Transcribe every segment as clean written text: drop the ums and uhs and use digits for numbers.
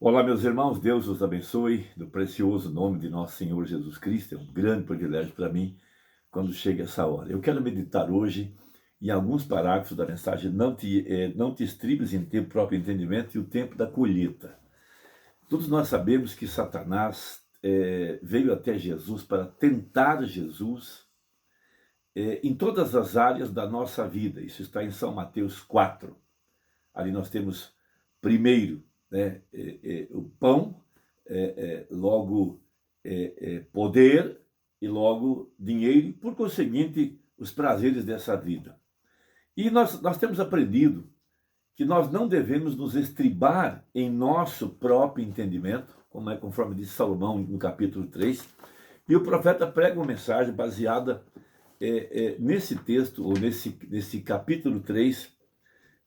Olá, meus irmãos, Deus os abençoe, no precioso nome de nosso Senhor Jesus Cristo. É um grande privilégio para mim quando chega essa hora. Eu quero meditar hoje em alguns parágrafos da mensagem Não te estribes em teu próprio entendimento e o tempo da colheita. Todos nós sabemos que Satanás veio até Jesus para tentar Jesus em todas as áreas da nossa vida. Isso está em São Mateus 4. Ali nós temos primeiro, né, o pão, logo poder e logo dinheiro, e por conseguinte os prazeres dessa vida. E nós temos aprendido que nós não devemos nos estribar em nosso próprio entendimento, como é conforme diz Salomão no capítulo 3, e o profeta prega uma mensagem baseada nesse texto, ou nesse capítulo 3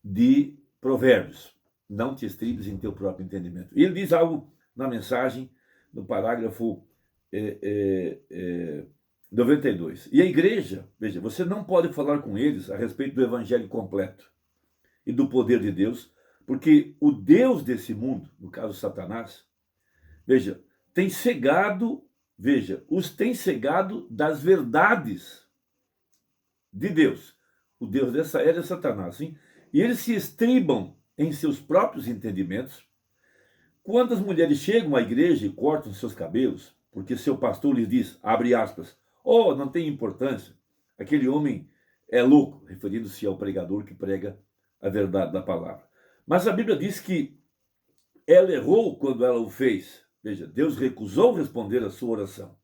de Provérbios. Não te estribes em teu próprio entendimento. E ele diz algo na mensagem, no parágrafo 92. E a igreja, veja, você não pode falar com eles a respeito do evangelho completo e do poder de Deus, porque o Deus desse mundo, no caso Satanás, veja, os tem cegado das verdades de Deus. O Deus dessa era é Satanás, sim? E eles se estribam em seus próprios entendimentos. Quando as mulheres chegam à igreja e cortam seus cabelos, porque seu pastor lhes diz, abre aspas, oh, não tem importância, aquele homem é louco, referindo-se ao pregador que prega a verdade da palavra. Mas a Bíblia diz que ela errou quando ela o fez. Veja, Deus recusou responder a sua oração.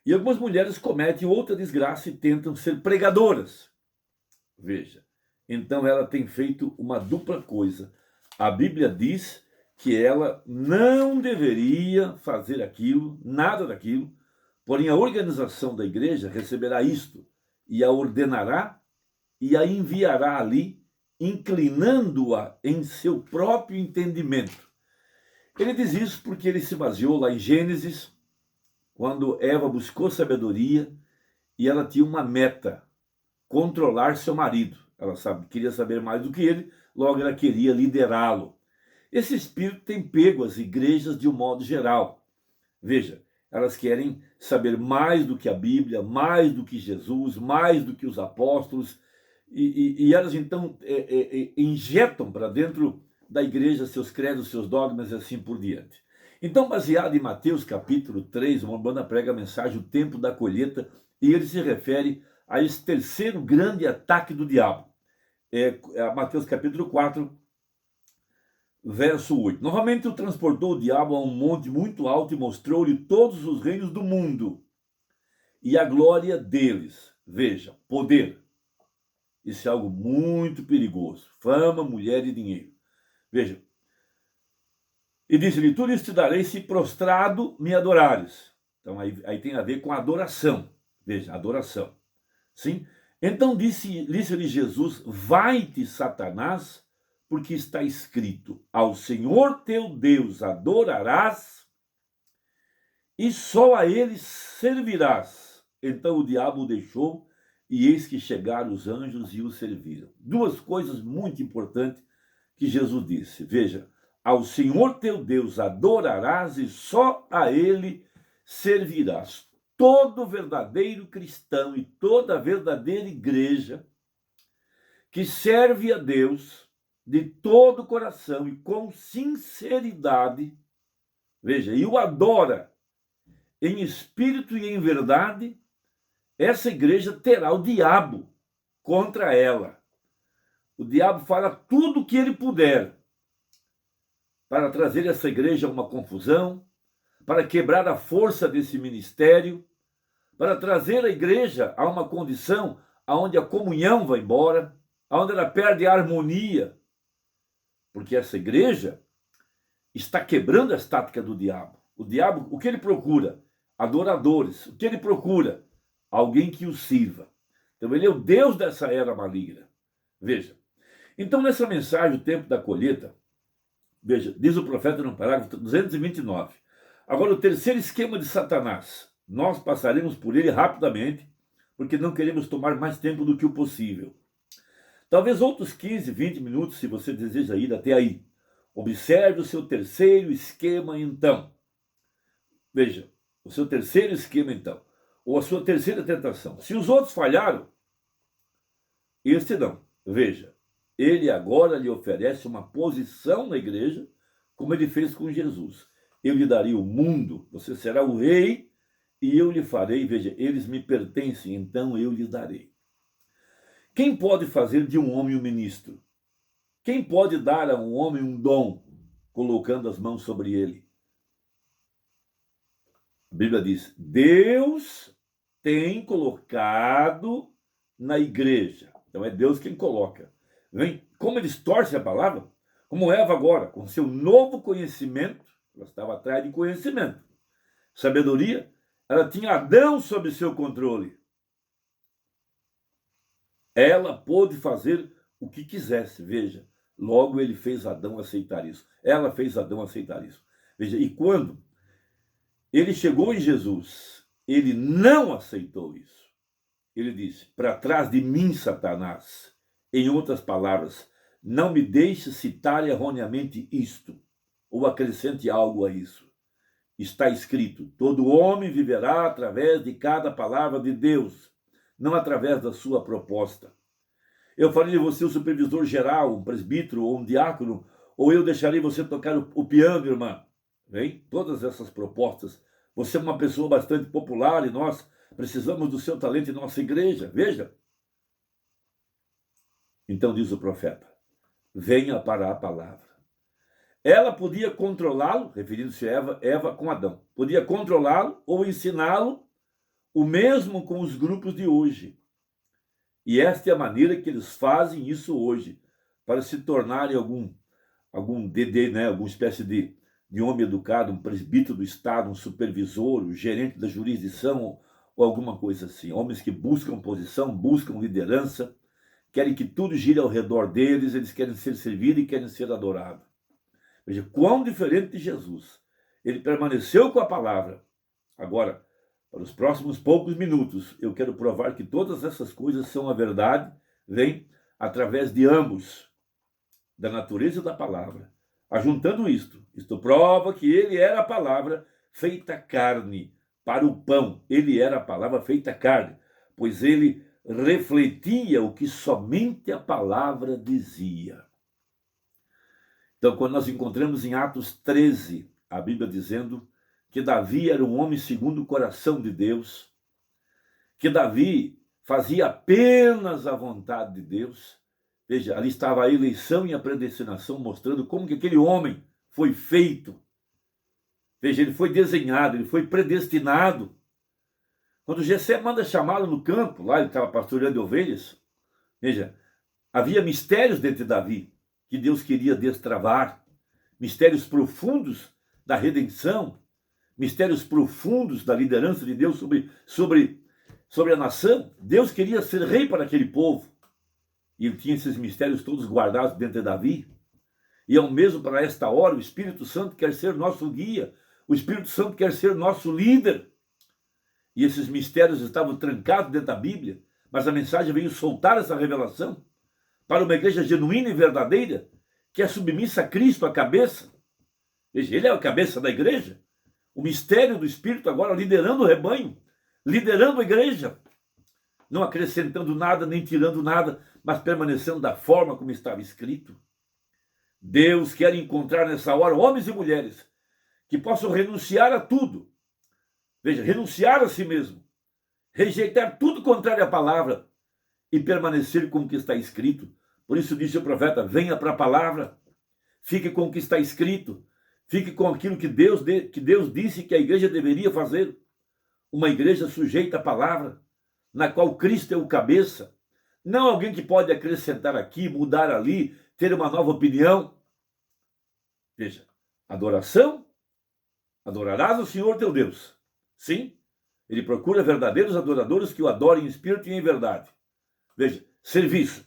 E algumas mulheres cometem outra desgraça e tentam ser pregadoras. Veja, então ela tem feito uma dupla coisa. A Bíblia diz que ela não deveria fazer aquilo, nada daquilo, porém a organização da igreja receberá isto e a ordenará e a enviará ali, inclinando-a em seu próprio entendimento. Ele diz isso porque ele se baseou lá em Gênesis, quando Eva buscou sabedoria e ela tinha uma meta: controlar seu marido. Ela queria saber mais do que ele, logo ela queria liderá-lo. Esse espírito tem pego as igrejas de um modo geral. Veja, elas querem saber mais do que a Bíblia, mais do que Jesus, mais do que os apóstolos, e elas então injetam para dentro da igreja seus credos, seus dogmas e assim por diante. Então, baseado em Mateus capítulo 3, o Urbana prega a mensagem, o tempo da colheita, e ele se refere a esse terceiro grande ataque do diabo. Mateus capítulo 4, verso 8. Novamente o transportou o diabo a um monte muito alto e mostrou-lhe todos os reinos do mundo e a glória deles. Veja, poder. Isso é algo muito perigoso. Fama, mulher e dinheiro. Veja. E disse-lhe, tu lhes te darei se prostrado me adorares. Então aí tem a ver com adoração. Veja, adoração. Sim? Então disse-lhe Jesus, vai-te, Satanás, porque está escrito, ao Senhor teu Deus adorarás e só a ele servirás. Então o diabo o deixou e eis que chegaram os anjos e o serviram. Duas coisas muito importantes que Jesus disse. Veja, ao Senhor teu Deus adorarás e só a ele servirás. Todo verdadeiro cristão e toda verdadeira igreja que serve a Deus de todo o coração e com sinceridade, veja, e o adora em espírito e em verdade, essa igreja terá o diabo contra ela. O diabo fará tudo o que ele puder para trazer essa igreja a uma confusão, para quebrar a força desse ministério, para trazer a igreja a uma condição onde a comunhão vai embora, onde ela perde a harmonia, porque essa igreja está quebrando a estática do diabo. O diabo, o que ele procura? Adoradores. O que ele procura? Alguém que o sirva. Então ele é o Deus dessa era maligna. Veja. Então nessa mensagem, o tempo da colheita, veja, diz o profeta no parágrafo 229. Agora, o terceiro esquema de Satanás. Nós passaremos por ele rapidamente, porque não queremos tomar mais tempo do que o possível. Talvez outros 15, 20 minutos, se você deseja ir até aí. Observe o seu terceiro esquema, então. Veja, o seu terceiro esquema, então. Ou a sua terceira tentação. Se os outros falharam, este não. Veja, ele agora lhe oferece uma posição na igreja, como ele fez com Jesus. Eu lhe darei o mundo, você será o rei, e eu lhe farei, veja, eles me pertencem, então eu lhes darei. Quem pode fazer de um homem um ministro? Quem pode dar a um homem um dom, colocando as mãos sobre ele? A Bíblia diz, Deus tem colocado na igreja. Então é Deus quem coloca. Vem, como eles torcem a palavra, como Eva agora, com seu novo conhecimento, ela estava atrás de conhecimento, sabedoria, ela tinha Adão sob seu controle. Ela pôde fazer o que quisesse, veja. Logo ele fez Adão aceitar isso. Ela fez Adão aceitar isso. Veja, e quando ele chegou em Jesus, ele não aceitou isso. Ele disse, para trás de mim, Satanás. Em outras palavras, não me deixe citar erroneamente isto, ou acrescente algo a isso. Está escrito, todo homem viverá através de cada palavra de Deus, não através da sua proposta. Eu farei de você um supervisor geral, um presbítero ou um diácono, ou eu deixarei você tocar o piano, irmã. Vem? Todas essas propostas. Você é uma pessoa bastante popular e nós precisamos do seu talento em nossa igreja. Veja. Então diz o profeta, venha para a palavra. Ela podia controlá-lo, referindo-se a Eva com Adão. Podia controlá-lo ou ensiná-lo, o mesmo com os grupos de hoje. E esta é a maneira que eles fazem isso hoje, para se tornarem algum DD, né? Alguma espécie de homem educado, um presbítero do Estado, um supervisor, um gerente da jurisdição, ou alguma coisa assim. Homens que buscam posição, buscam liderança, querem que tudo gire ao redor deles, eles querem ser servidos e querem ser adorados. Veja, quão diferente de Jesus. Ele permaneceu com a palavra. Agora, para os próximos poucos minutos, eu quero provar que todas essas coisas são a verdade, vem através de ambos, da natureza da palavra. Ajuntando isto prova que ele era a palavra feita carne para o pão. Ele era a palavra feita carne, pois ele refletia o que somente a palavra dizia. Então, quando nós encontramos em Atos 13, a Bíblia dizendo que Davi era um homem segundo o coração de Deus, que Davi fazia apenas a vontade de Deus. Veja, ali estava a eleição e a predestinação, mostrando como que aquele homem foi feito. Veja, ele foi desenhado, ele foi predestinado. Quando Jessé manda chamá-lo no campo, lá ele estava pastoreando ovelhas, veja, havia mistérios dentro de Davi, que Deus queria destravar, mistérios profundos da redenção, mistérios profundos da liderança de Deus sobre a nação. Deus queria ser rei para aquele povo. E ele tinha esses mistérios todos guardados dentro de Davi. E ao mesmo para esta hora, o Espírito Santo quer ser nosso guia. O Espírito Santo quer ser nosso líder. E esses mistérios estavam trancados dentro da Bíblia. Mas a mensagem veio soltar essa revelação para uma igreja genuína e verdadeira, que é submissa a Cristo, a cabeça. Veja, ele é a cabeça da igreja. O mistério do Espírito agora liderando o rebanho, liderando a igreja, não acrescentando nada, nem tirando nada, mas permanecendo da forma como estava escrito. Deus quer encontrar nessa hora homens e mulheres que possam renunciar a tudo. Veja, renunciar a si mesmo, rejeitar tudo contrário à palavra e permanecer com o que está escrito. Por isso disse o profeta, venha para a palavra, fique com o que está escrito, fique com aquilo que Deus disse que a igreja deveria fazer. Uma igreja sujeita à palavra, na qual Cristo é o cabeça. Não alguém que pode acrescentar aqui, mudar ali, ter uma nova opinião. Veja, adoração, adorarás o Senhor teu Deus. Sim, ele procura verdadeiros adoradores que o adorem em espírito e em verdade. Veja, serviço,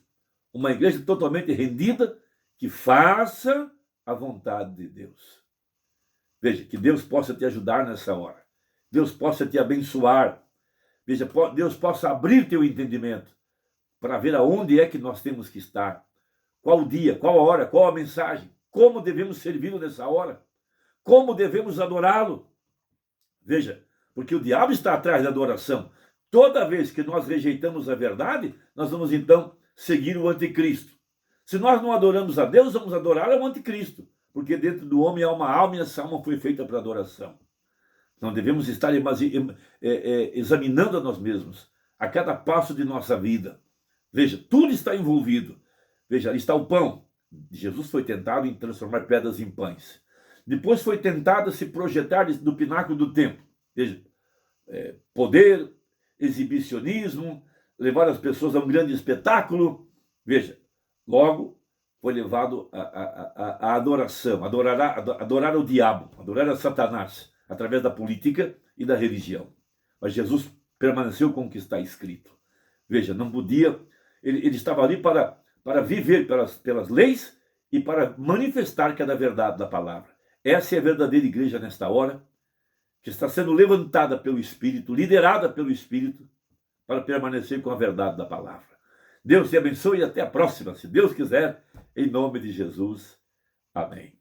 uma igreja totalmente rendida, que faça a vontade de Deus. Veja, que Deus possa te ajudar nessa hora. Deus possa te abençoar. Veja, Deus possa abrir teu entendimento para ver aonde é que nós temos que estar. Qual o dia, qual a hora, qual a mensagem. como devemos servi-lo nessa hora, como devemos adorá-lo. Veja, porque o diabo está atrás da adoração. Toda vez que nós rejeitamos a verdade, nós vamos então seguir o anticristo. Se nós não adoramos a Deus, vamos adorar o anticristo, porque dentro do homem há uma alma e essa alma foi feita para adoração. Não devemos estar examinando a nós mesmos a cada passo de nossa vida. Veja, tudo está envolvido. Veja, ali está o pão. Jesus foi tentado em transformar pedras em pães. Depois foi tentado a se projetar do pináculo do templo. Veja, poder, exibicionismo, levar as pessoas a um grande espetáculo. Veja, logo foi levado à adoração, adorar o diabo, adorar a Satanás, através da política e da religião. Mas Jesus permaneceu com o que está escrito. Veja, não podia, ele estava ali para viver pelas leis e para manifestar cada verdade da palavra. Essa é a verdadeira igreja nesta hora, que está sendo levantada pelo Espírito, liderada pelo Espírito, para permanecer com a verdade da palavra. Deus te abençoe e até a próxima, se Deus quiser, em nome de Jesus. Amém.